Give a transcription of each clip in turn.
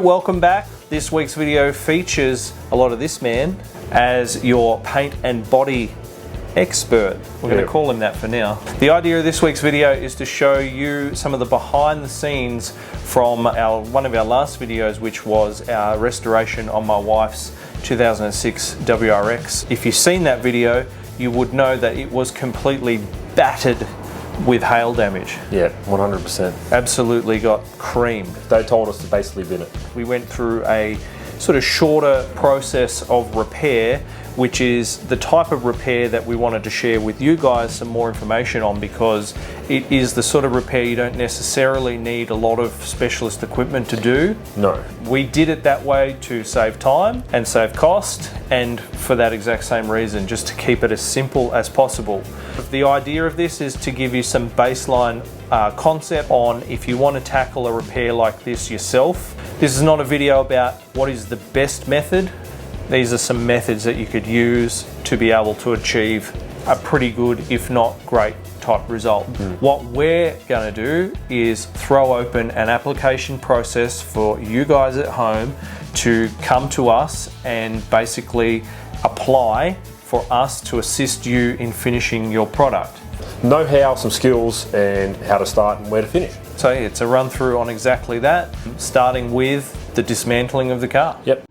Welcome back. This week's video features a lot of this man as your paint and body expert. We're going to call him that for now. The idea of this week's video is to show you some of the behind the scenes from one of our last videos, which was our restoration on my wife's 2006 WRX. If you've seen that video, you would know that it was completely battered with hail damage. Yeah, 100%. Absolutely got creamed. They told us to basically bin it. We went through a sort of shorter process of repair, which is the type of repair that we wanted to share with you guys some more information on, because it is the sort of repair you don't necessarily need a lot of specialist equipment to do. No. We did it that way to save time and save cost, and for that exact same reason, just to keep it as simple as possible. The idea of this is to give you some baseline concept on if you want to tackle a repair like this yourself. This is not a video about what is the best method. These are some methods that you could use to be able to achieve a pretty good, if not great, type result. What we're going to do is throw open an application process for you guys at home to come to us and basically apply for us to assist you in finishing your product. Know how, some skills, and how to start and where to finish. So it's a run through on exactly that, starting with the dismantling of the car. Yep.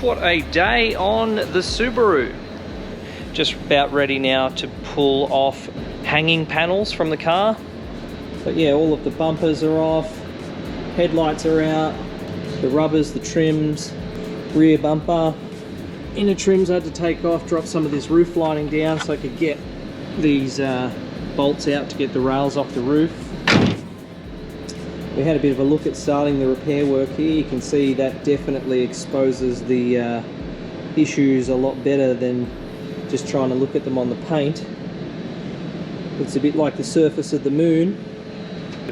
What a day on the Subaru. Just about ready now to pull off hanging panels from the car. But yeah, all of the bumpers are off, headlights are out, the rubbers, the trims, rear bumper. Inner trims I had to take off, drop some of this roof lining down so I could get these bolts out to get the rails off the roof. We had a bit of a look at starting the repair work here. You can see that definitely exposes the issues a lot better than just trying to look at them on the paint. It's a bit like the surface of the moon.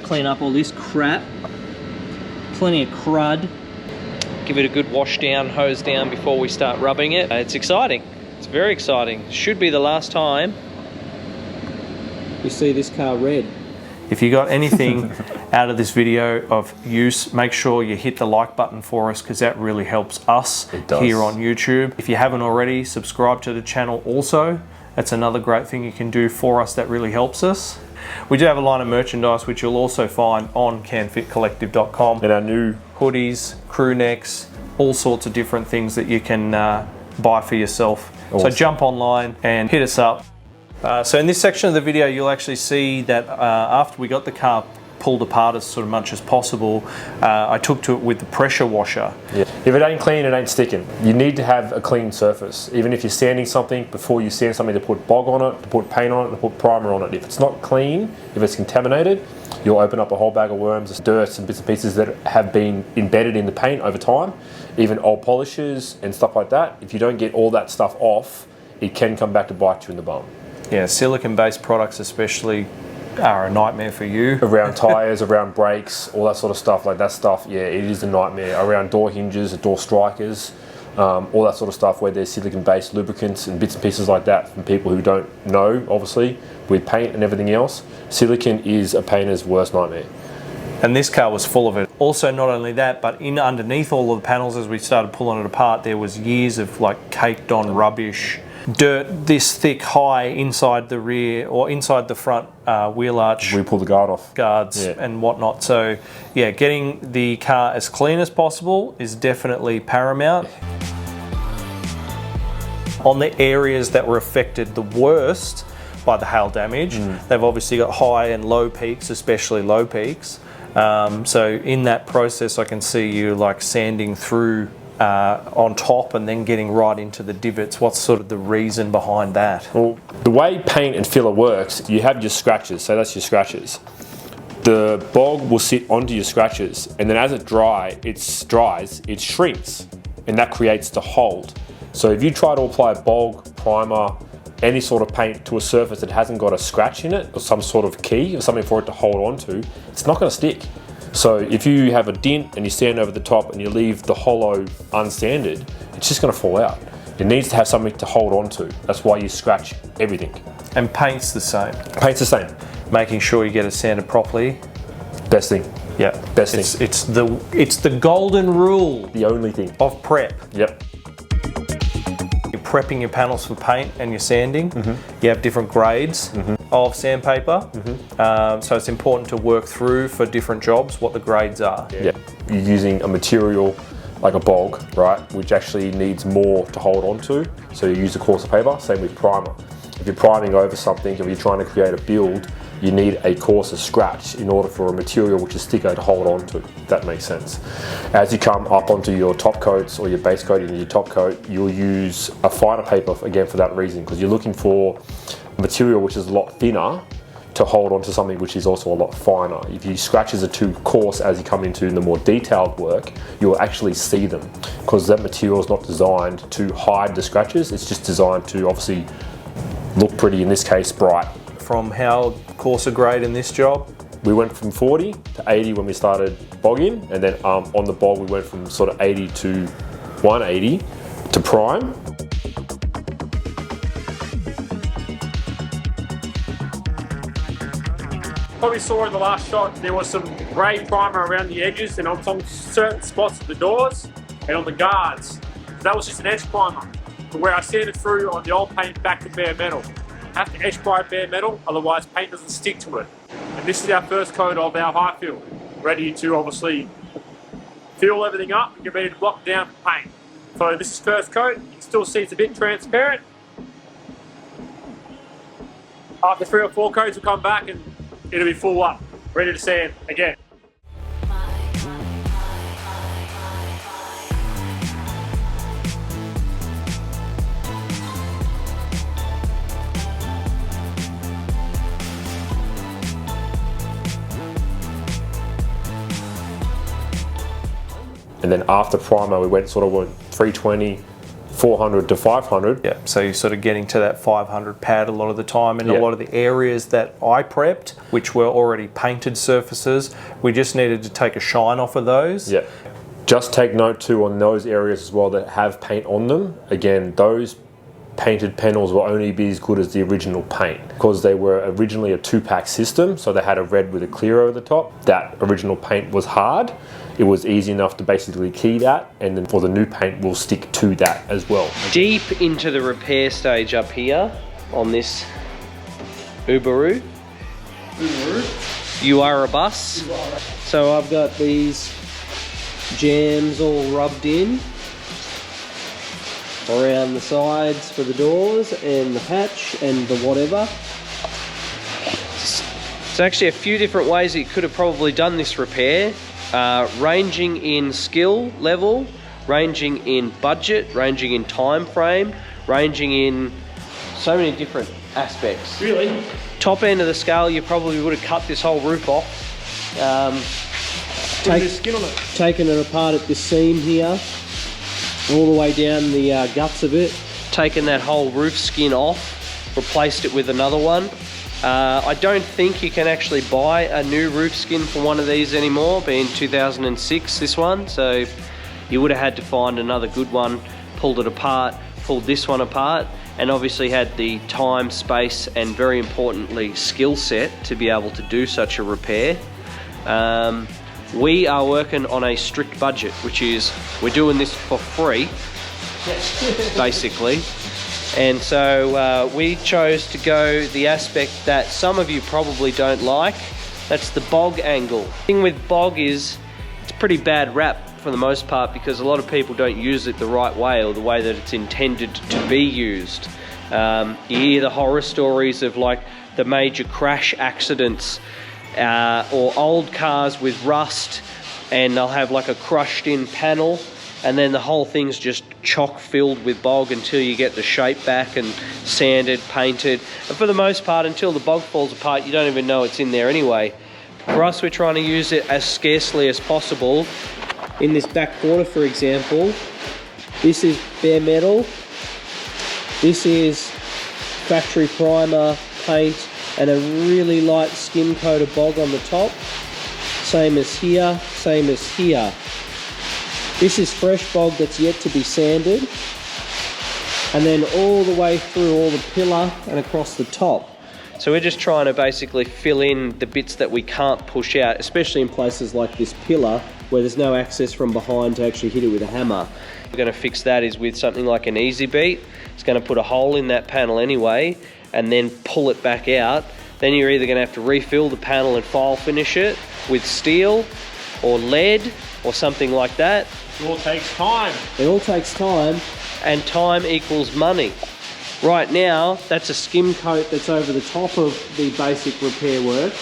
Clean up all this crap. Plenty of crud. Give it a good wash down, hose down before we start rubbing it. It's exciting. It's very exciting. Should be the last time you see this car red. If you got anything out of this video of use, make sure you hit the like button for us, because that really helps us here on YouTube. If you haven't already, subscribe to the channel also. That's another great thing you can do for us that really helps us. We do have a line of merchandise which you'll also find on canfitcollective.com. And our new hoodies, crew necks, all sorts of different things that you can buy for yourself. Awesome. So jump online and hit us up. So in this section of the video, you'll actually see that after we got the car pulled apart as sort of much as possible, I took to it with the pressure washer. Yeah. If it ain't clean, it ain't sticking. You need to have a clean surface. Even if you're sanding something, before you sand something, to put bog on it, to put paint on it, to put primer on it. If it's not clean, if it's contaminated, you'll open up a whole bag of worms, dirt and bits and pieces that have been embedded in the paint over time, even old polishes and stuff like that. If you don't get all that stuff off, it can come back to bite you in the bum. Yeah, silicon-based products especially are a nightmare for you. Around tyres, around brakes, all that sort of stuff, like that stuff, yeah, it is a nightmare. Around door hinges, door strikers, all that sort of stuff where there's silicon-based lubricants and bits and pieces like that from people who don't know, obviously, with paint and everything else. Silicon is a painter's worst nightmare. And this car was full of it. Also, not only that, but underneath all of the panels, as we started pulling it apart, there was years of like caked on rubbish, dirt this thick high inside the rear or inside the front wheel arch. We pull the guard off. Guards and whatnot. So yeah, getting the car as clean as possible is definitely paramount. On the areas that were affected the worst by the hail damage, they've obviously got high and low peaks, especially low peaks. So in that process, I can see you like sanding through on top and then getting right into the divots. What's sort of the reason behind that? Well, the way paint and filler works, you have your scratches, so that's your scratches. The bog will sit onto your scratches, and then as it dries, it shrinks, and that creates the hold. So if you try to apply bog, primer, any sort of paint to a surface that hasn't got a scratch in it or some sort of key or something for it to hold on to, it's not going to stick. So if you have a dent and you sand over the top and you leave the hollow unsanded, it's just going to fall out. It needs to have something to hold on to. That's why you scratch everything. And paint's the same. Paint's the same. Making sure you get it sanded properly. Best thing. Yeah. Best thing. It's the golden rule. The only thing. Of prep. Yep. You're prepping your panels for paint and you're sanding. You have different grades of sandpaper. So it's important to work through for different jobs what the grades are. Yeah. You're using a material like a bog, right, which actually needs more to hold on to. So you use a coarser paper, same with primer. If you're priming over something, if you're trying to create a build, you need a coarser scratch in order for a material which is thicker to hold on to. That makes sense. As you come up onto your top coats or your base coat into your top coat, you'll use a finer paper, again, for that reason, because you're looking for a material which is a lot thinner to hold on to something which is also a lot finer. If your scratches are too coarse as you come into the more detailed work, you'll actually see them, because that material is not designed to hide the scratches, it's just designed to obviously look pretty, in this case bright. From how coarser grade in this job? We went from 40 to 80 when we started bogging, and then on the bog we went from sort of 80 to 180 to prime. Probably saw in the last shot there was some grey primer around the edges and on some certain spots of the doors and on the guards. That was just an edge primer. But where I sanded through on the old paint back to bare metal. I have to edge prime bare metal, otherwise paint doesn't stick to it. And this is our first coat of our high fill. Ready to obviously fill everything up and get ready to block down for paint. So this is first coat, you can still see it's a bit transparent. After 3 or 4 coats we'll come back and it'll be full up, ready to sand again. And then after primer, we went 320, 400 to 500. Yeah, so you're sort of getting to that 500 pad a lot of the time, and a lot of the areas that I prepped, which were already painted surfaces, we just needed to take a shine off of those. Yeah. Just take note too on those areas as well that have paint on them. Again, those painted panels will only be as good as the original paint, because they were originally a 2-pack system, so they had a red with a clear over the top. That original paint was hard. It was easy enough to basically key that, and then for the new paint we'll stick to that as well. Deep into the repair stage up here on this Uberu. You are a bus. So I've got these jams all rubbed in around the sides for the doors and the hatch and the whatever. There's actually a few different ways that you could have probably done this repair. Ranging in skill level, ranging in budget, ranging in time frame, ranging in so many different aspects. Really? Top end of the scale, you probably would have cut this whole roof off. Skin on it. Taken it apart at this seam here, all the way down the guts of it. Taken that whole roof skin off, replaced it with another one. I don't think you can actually buy a new roof skin for one of these anymore, being 2006 this one, so you would have had to find another good one, pulled it apart, pulled this one apart, and obviously had the time, space, and very importantly skill set to be able to do such a repair. We are working on a strict budget, which is we're doing this for free basically. And so we chose to go the aspect that some of you probably don't like. That's the bog angle. The thing with bog is it's pretty bad rap for the most part, because a lot of people don't use it the right way or the way that it's intended to be used. You hear the horror stories of like the major crash accidents or old cars with rust, and they'll have like a crushed in panel, and then the whole thing's just chock filled with bog until you get the shape back and sanded, painted. And for the most part, until the bog falls apart, you don't even know it's in there anyway. For us, we're trying to use it as scarcely as possible. In this back corner, for example, this is bare metal. This is factory primer, paint, and a really light skim coat of bog on the top. Same as here, same as here. This is fresh bog that's yet to be sanded. And then all the way through all the pillar and across the top. So we're just trying to basically fill in the bits that we can't push out, Especially in places like this pillar where there's no access from behind to actually hit it with a hammer. We're going to fix that is with something like an easy beat. It's going to put a hole in that panel anyway and then pull it back out. Then you're either going to have to refill the panel and file finish it with steel or lead or something like that. It all takes time. It all takes time. And time equals money. Right now, That's a skim coat that's over the top of the basic repair work.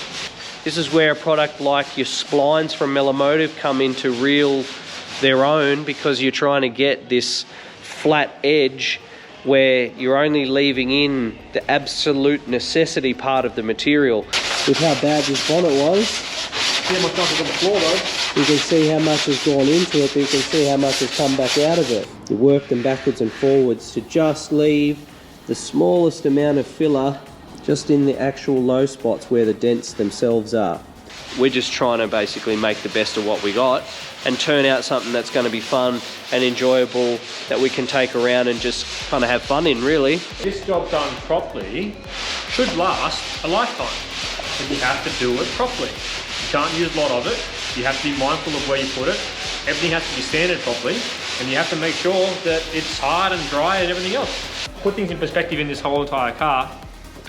this is where a product like your splines from Melomotive come into real their own, because you're trying to get this flat edge where you're only leaving in the absolute necessity part of the material. With how bad this bonnet was, Yeah, my stuff is on the floor though. you can see how much has gone into it, but you can see how much has come back out of it. You work them backwards and forwards to just leave the smallest amount of filler just in the actual low spots where the dents themselves are. We're just trying to basically make the best of what we got and turn out something that's going to be fun and enjoyable that we can take around and just kind of have fun in, really. This job done properly should last a lifetime, but you have to do it properly. You can't use a lot of it. You have to be mindful of where you put it. Everything has to be sanded properly, and you have to make sure that it's hard and dry and everything else. Put things in perspective in this whole entire car.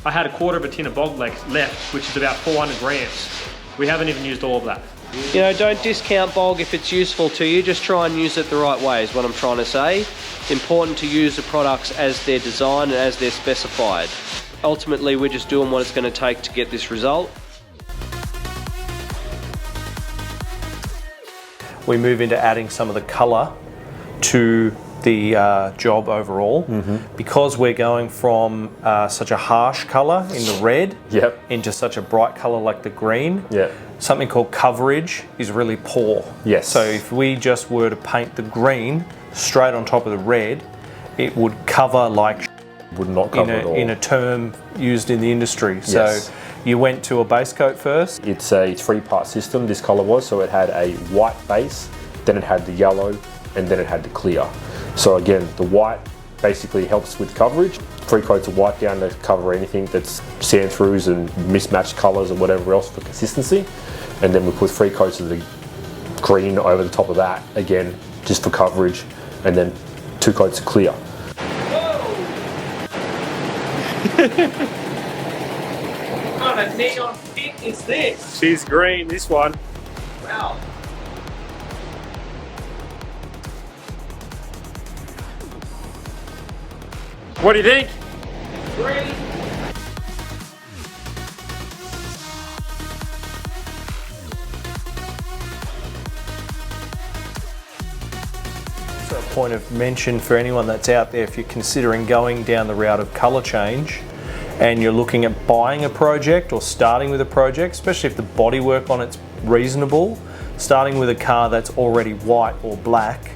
I had a quarter of a tin of bog legs left, which is about 400 grams. We haven't even used all of that. You know, don't discount bog if it's useful to you. Just try and use it the right way is what I'm trying to say. It's important to use the products as they're designed and as they're specified. Ultimately, we're just doing what it's going to take to get this result. We move into adding some of the colour to the job overall. Because we're going from such a harsh colour in the red Yep. into such a bright colour like the green. Yeah. Something called coverage is really poor. Yes. So if we just were to paint the green straight on top of the red, it would cover like Would not cover at all. in a term used in the industry. So Yes. you went to a base coat first. It's a three-part system, this colour was, so it had a white base, then it had the yellow, and then it had the clear. So again, the white basically helps with coverage. 3 coats of white down to cover anything that's sand-throughs and mismatched colours and whatever else for consistency. And then we put 3 coats of the green over the top of that, again, just for coverage, and then 2 coats of clear. What kind of neon pink is this? She's green, this one. Wow. What do you think? Green. A point of mention for anyone that's out there, if you're considering going down the route of colour change and you're looking at buying a project or starting with a project, especially if the bodywork on it's reasonable, starting with a car that's already white or black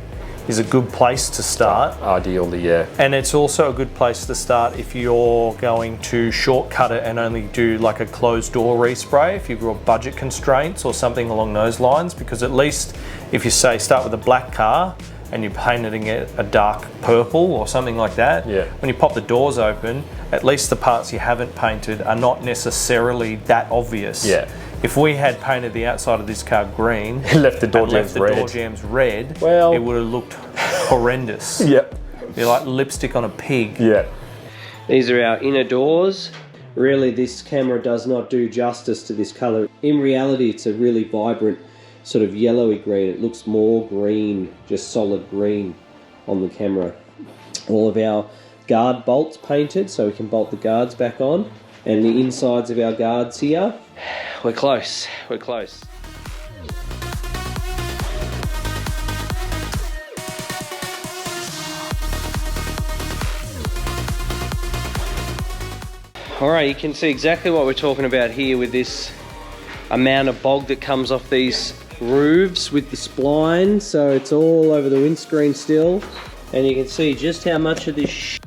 is a good place to start. Ideally, yeah. And it's also a good place to start if you're going to shortcut it and only do like a closed door respray if you've got budget constraints or something along those lines, because at least if you say start with a black car and you're painting it a dark purple or something like that, Yeah. when you pop the doors open, at least the parts you haven't painted are not necessarily that obvious. Yeah. If we had painted the outside of this car green Left the door and left jambs the red. door jambs red, Well- it would have looked horrendous. Yep. You're like lipstick on a pig. Yeah. These are our inner doors. Really, this camera does not do justice to this colour. In reality, it's a really vibrant sort of yellowy green. It looks more green, just solid green on the camera. All of our guard bolts painted, so we can bolt the guards back on. And the insides of our guards here. We're close. We're close. All right, you can see exactly what we're talking about here with this amount of bog that comes off these roofs With the spline, so it's all over the windscreen still. And you can see just how much of this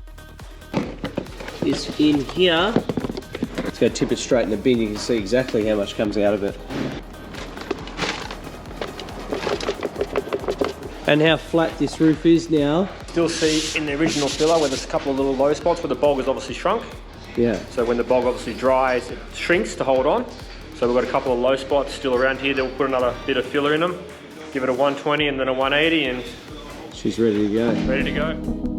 is this in here. Let's go tip it straight in the bin. You can see exactly how much comes out of it. And how flat this roof is now. Still see in the original filler where there's a couple of little low spots where the bog has obviously shrunk. Yeah. So when the bog obviously dries, it shrinks to hold on. So we've got a couple of low spots still around here. Then we'll put another bit of filler in them, give it a 120 and then a 180, and she's ready to go. Ready to go.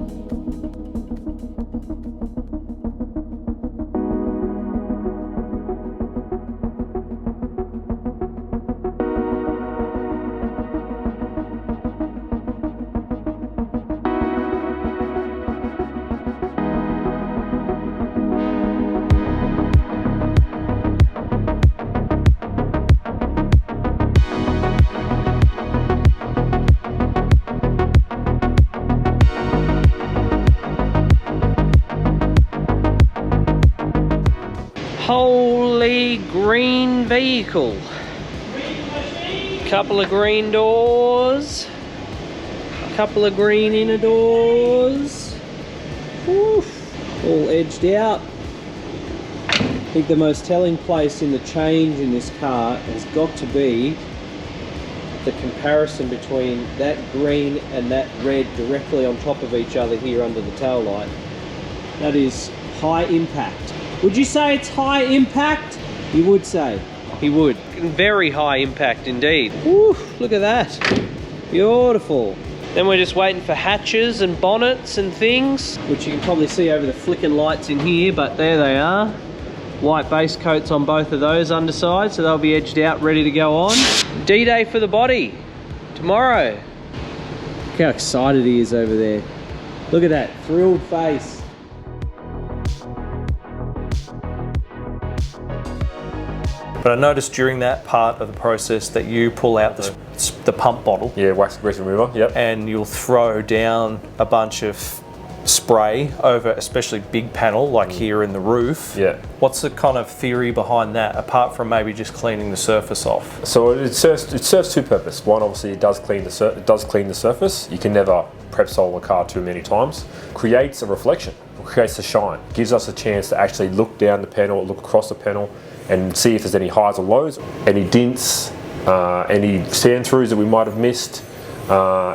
Holy green vehicle. Couple of green doors. A couple of green inner doors. Oof. All edged out. I think the most telling place in the change in this car has got to be the comparison between that green and that red directly on top of each other here under the tail light. That is high impact. Would you say it's high impact? You would say. He would. Very high impact indeed. Woo, look at that. Beautiful. Then we're just waiting for hatches and bonnets and things, which you can probably see over the flicking lights in here, but there they are. White base coats on both of those undersides, so they'll be edged out, ready to go on. D-Day for the body, tomorrow. Look how excited he is over there. Look at that, thrilled face. But I noticed during that part of the process that you pull out the pump bottle. Yeah, wax grease remover, yep. And you'll throw down a bunch of spray over especially big panel like here in the roof. Yeah. What's the kind of theory behind that, apart from maybe just cleaning the surface off? So it serves two purposes. One, obviously, it does clean the surface. You can never prep sole a car too many times. Creates a reflection, creates a shine, gives us a chance to actually look down the panel, look across the panel, and see if there's any highs or lows, any dints, any sand throughs that we might have missed,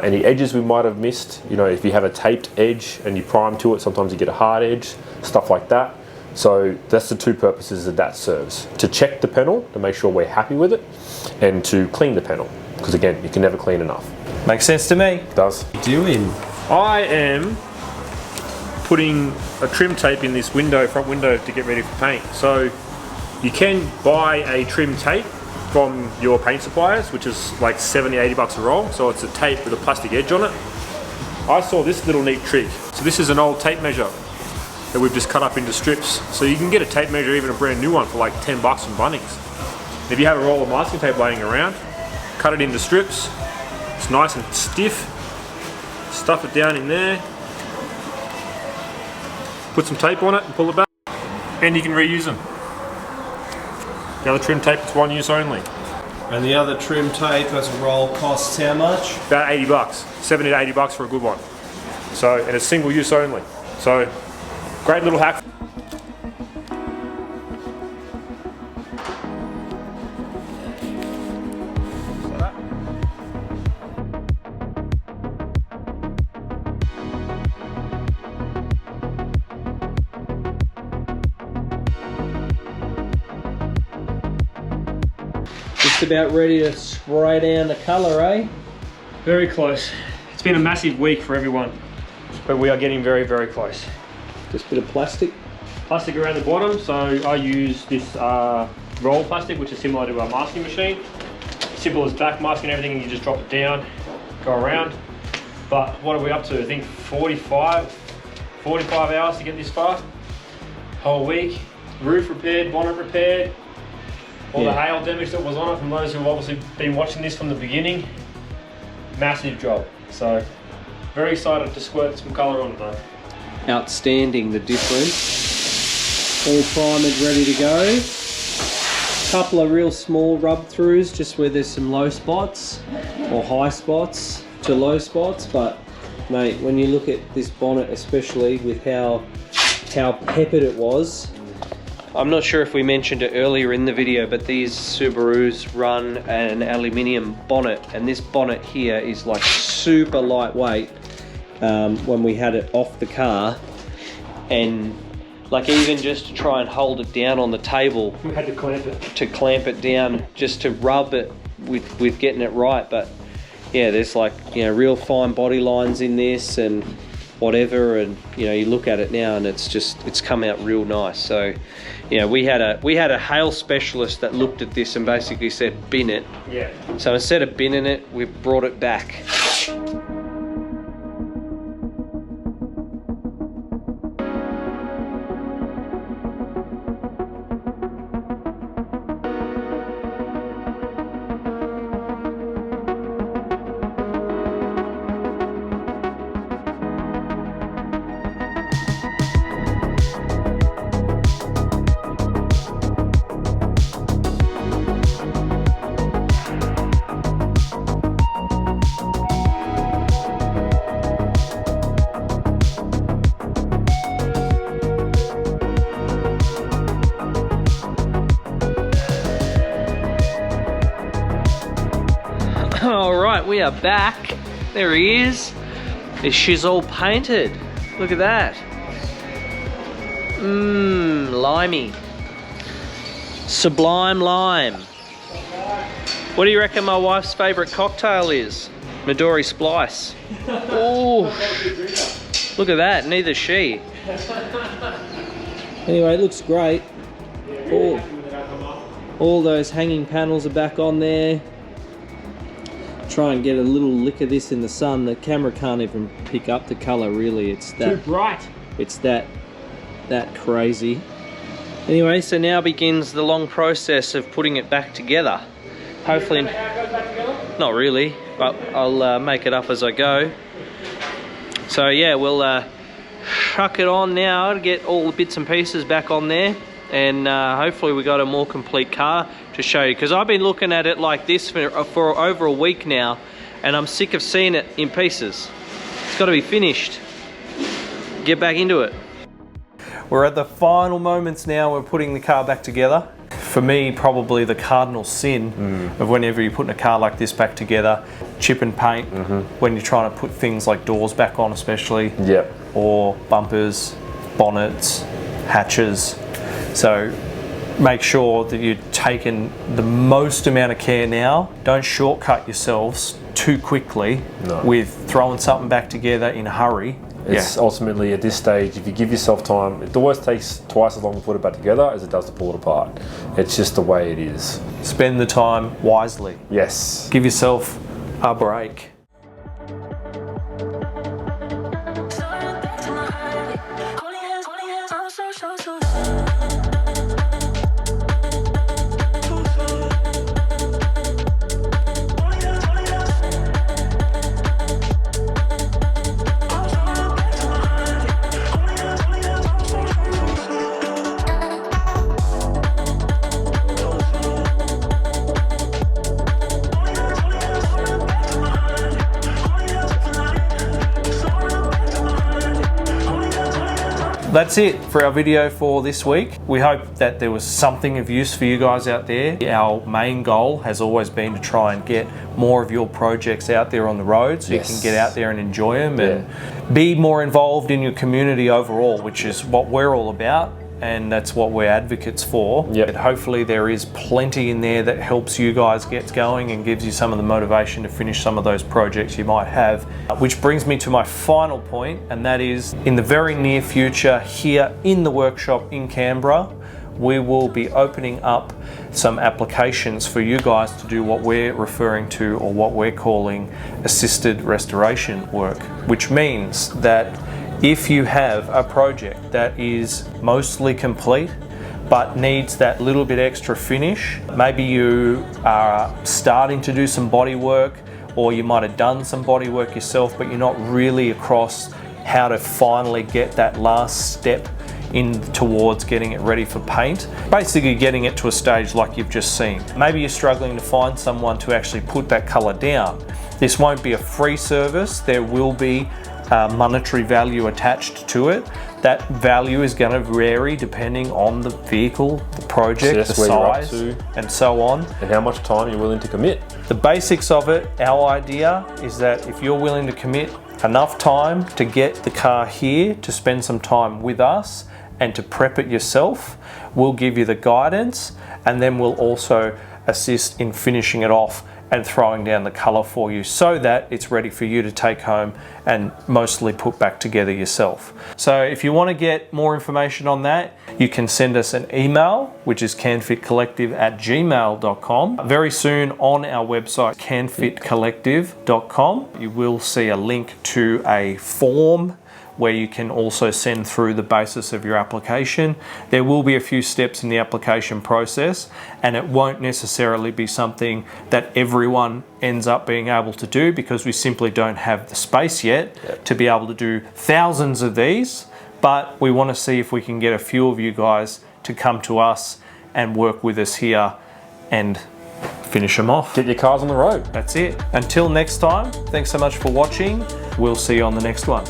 any edges we might have missed. You know, if you have a taped edge and you prime to it, sometimes you get a hard edge, stuff like that. So that's the two purposes that serves. To check the panel, to make sure we're happy with it, and to clean the panel. Because again, you can never clean enough. Makes sense to me. It does. I am putting a trim tape in this window, front window, to get ready for paint. So you can buy a trim tape from your paint suppliers, which is like 70, 80 bucks a roll. So it's a tape with a plastic edge on it. I saw this little neat trick. So this is an old tape measure that we've just cut up into strips. So you can get a tape measure, even a brand new one, for like 10 bucks from Bunnings. If you have a roll of masking tape laying around, cut it into strips. It's nice and stiff. Stuff it down in there. Put some tape on it and pull it back. And you can reuse them. The other trim tape is one use only. And the other trim tape as a roll costs how much? About 80 bucks, 70 to 80 bucks for a good one. So, and it's single use only. So, great little hack. Just about ready to spray down the colour, eh? Very close. It's been a massive week for everyone, but we are getting very, very close. Just a bit of plastic. Plastic around the bottom, so I use this roll plastic, which is similar to our masking machine. Simple as back masking everything, and you just drop it down, go around. But what are we up to? I think 45 hours to get this far. Whole week. Roof repaired, bonnet repaired. All the hail damage that was on it from those who have obviously been watching this from the beginning. Massive job. So, very excited to squirt some colour on it though. Outstanding, the difference. All primed, ready to go. Couple of real small rub throughs, just where there's some low spots, or high spots to low spots. But mate, when you look at this bonnet, especially with how how peppered it was. I'm not sure if we mentioned it earlier in the video, but these Subarus run an aluminium bonnet, and this bonnet here is like super lightweight when we had it off the car, and like even just to try and hold it down on the table, We had to clamp it. to clamp it down, just to rub it with getting it right. But yeah, there's like, you know, real fine body lines in this and whatever, and you know, you look at it now and it's come out real nice. So you know, we had a hail specialist that looked at this and basically said bin it. Yeah. So instead of binning it, we've brought it back. All right, we are back. There he is. She's all painted. Look at that. Limey. Sublime lime. What do you reckon my wife's favourite cocktail is? Midori Splice. Oh, look at that. Neither she. Anyway, it looks great. All those hanging panels are back on there. Try and get a little lick of this in the sun. The camera can't even pick up the colour really. It's that Too bright. It's that crazy. Anyway, so now begins the long process of putting it back together. Hopefully, not really, but I'll make it up as I go. So yeah, we'll chuck it on now to get all the bits and pieces back on there, and hopefully we got a more complete car to show you, because I've been looking at it like this for over a week now, and I'm sick of seeing it in pieces. It's got to be finished. Get back into it. We're at the final moments now. We're putting the car back together. For me, probably the cardinal sin of whenever you're putting a car like this back together, chip and paint, when you're trying to put things like doors back on especially, or bumpers, bonnets, hatches. So make sure that you're taking the most amount of care now. Don't shortcut yourselves too quickly with throwing something back together in a hurry. It's ultimately at this stage, if you give yourself time, it always takes twice as long to put it back together as it does to pull it apart. It's just the way it is. Spend the time wisely. Yes. Give yourself a break. That's it for our video for this week. We hope that there was something of use for you guys out there. Our main goal has always been to try and get more of your projects out there on the road so you can get out there and enjoy them and be more involved in your community overall, which is what we're all about. And that's what we're advocates for. And hopefully there is plenty in there that helps you guys get going and gives you some of the motivation to finish some of those projects you might have. Which brings me to my final point, and that is in the very near future here in the workshop in Canberra, we will be opening up some applications for you guys to do what we're referring to, or what we're calling assisted restoration work, which means that if you have a project that is mostly complete but needs that little bit extra finish, maybe you are starting to do some body work, or you might have done some body work yourself but you're not really across how to finally get that last step in towards getting it ready for paint, basically getting it to a stage like you've just seen. Maybe you're struggling to find someone to actually put that color down. This won't be a free service. There will be monetary value attached to it. That value is going to vary depending on the vehicle, the project, the size, and so on. And how much time you're willing to commit. The basics of it, our idea is that if you're willing to commit enough time to get the car here, to spend some time with us and to prep it yourself, we'll give you the guidance, and then we'll also assist in finishing it off and throwing down the colour for you so that it's ready for you to take home and mostly put back together yourself. So if you want to get more information on that, you can send us an email, which is canfitcollective@gmail.com. Very soon on our website, canfitcollective.com, you will see a link to a form where you can also send through the basis of your application. There will be a few steps in the application process, and it won't necessarily be something that everyone ends up being able to do, because we simply don't have the space yet to be able to do thousands of these. But we want to see if we can get a few of you guys to come to us and work with us here and finish them off. Get your cars on the road. That's it. Until next time, thanks so much for watching. We'll see you on the next one.